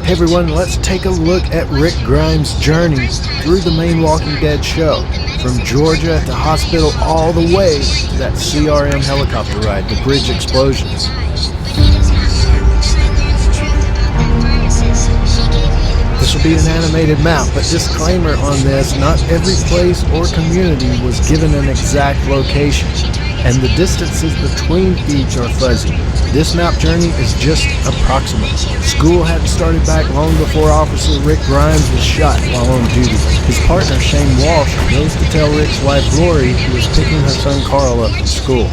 Hey everyone, let's take a look at Rick Grimes' journey through the main Walking Dead show, from Georgia to hospital all the way to that CRM helicopter ride, the bridge explosions. This will be an animated map, but disclaimer on this, not every place or community was given an exact location, and the distances between each are fuzzy. This map journey is just approximate. School hadn't started back long before Officer Rick Grimes was shot while on duty. His partner Shane Walsh goes to tell Rick's wife Lori he was picking her son Carl up from school.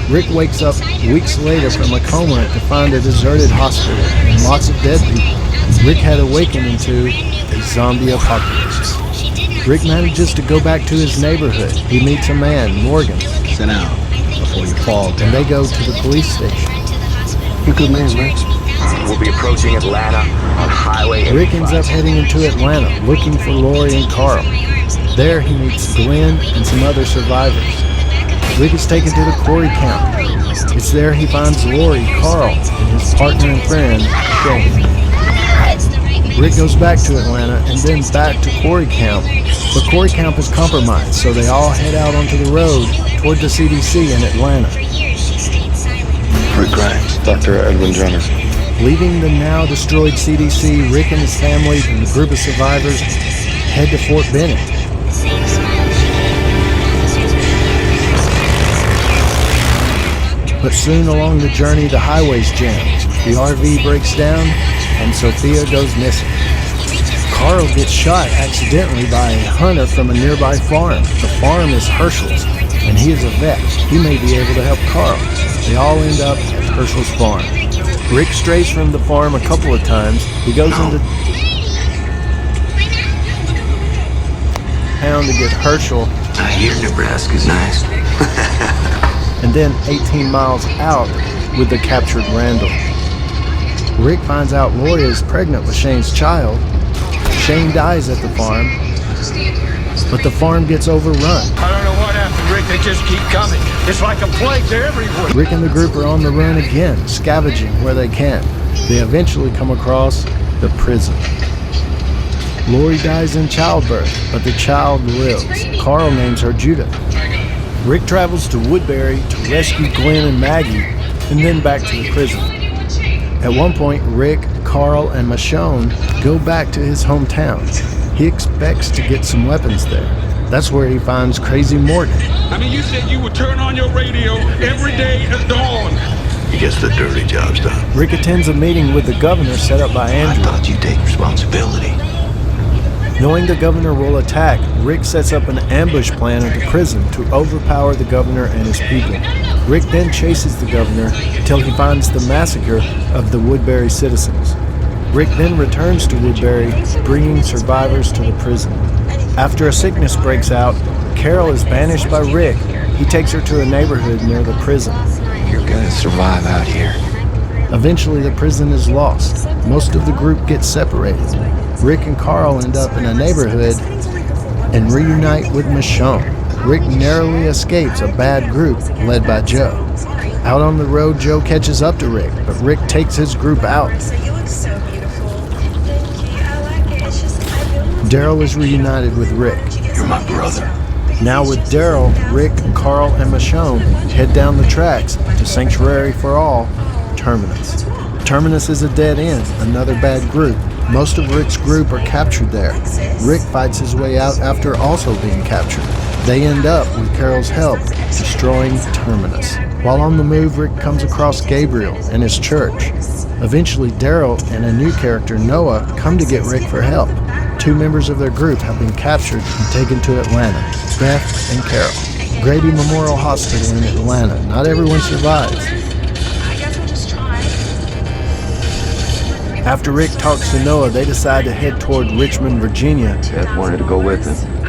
Rick wakes up weeks later from a coma to find a deserted hospital and lots of dead people. Rick had awakened into a zombie apocalypse. Rick manages to go back to his neighborhood. He meets a man, Morgan. Sit down before you fall down. And they go to the police station. You good man, Rick? We'll be approaching Atlanta on Highway 85. Rick ends up heading into Atlanta looking for Lori and Carl. There he meets Glenn and some other survivors. Rick is taken to the quarry camp. It's there he finds Lori, Carl, and his partner and friend, Shane. Rick goes back to Atlanta and then back to quarry camp, but quarry camp is compromised, so they all head out onto the road toward the CDC in Atlanta. Rick Grimes, Dr. Edwin Jenner. Leaving the now destroyed CDC, Rick and his family and the group of survivors head to Fort Benning. But soon along the journey, the highway's jammed. The RV breaks down, and Sophia goes missing. Carl gets shot accidentally by a hunter from a nearby farm. The farm is Herschel's, and he is a vet. He may be able to help Carl. They all end up at Herschel's farm. Rick strays from the farm a couple of times. He goes into town to get Herschel. I hear Nebraska's nice. And then 18 miles out with the captured Randall. Rick finds out Lori is pregnant with Shane's child. Shane dies at the farm, but the farm gets overrun. I don't know what happened, Rick. They just keep coming. It's like a plague. They're everywhere. Rick and the group are on the run again, scavenging where they can. They eventually come across the prison. Lori dies in childbirth, but the child lives. Carl names her Judith. Rick travels to Woodbury to rescue Glenn and Maggie, and then back to the prison. At one point, Rick, Carl, and Michonne go back to his hometown. He expects to get some weapons there. That's where he finds Crazy Morgan. I mean, you said you would turn on your radio every day at dawn. He gets the dirty jobs done. Rick attends a meeting with the governor set up by I Andrew. thought you'd take responsibility. Knowing the governor will attack, Rick sets up an ambush plan at the prison to overpower the governor and his people. Rick then chases the governor until he finds the massacre of the Woodbury citizens. Rick then returns to Woodbury, bringing survivors to the prison. After a sickness breaks out, Carol is banished by Rick. He takes her to a neighborhood near the prison. You're gonna survive out here. Eventually, the prison is lost. Most of the group gets separated. Rick and Carl end up in a neighborhood and reunite with Michonne. Rick narrowly escapes a bad group led by Joe. Out on the road, Joe catches up to Rick, but Rick takes his group out. Daryl is reunited with Rick. You're my brother. Now with Daryl, Rick, Carl, and Michonne head down the tracks to Sanctuary for All, Terminus. Terminus is a dead end, another bad group. Most of Rick's group are captured there. Rick fights his way out after also being captured. They end up, with Carol's help, destroying Terminus. While on the move, Rick comes across Gabriel and his church. Eventually, Daryl and a new character, Noah, come to get Rick for help. Two members of their group have been captured and taken to Atlanta, Beth and Carol. Grady Memorial Hospital in Atlanta. Not everyone survives. After Rick talks to Noah, they decide to head toward Richmond, Virginia. Beth wanted to go with him.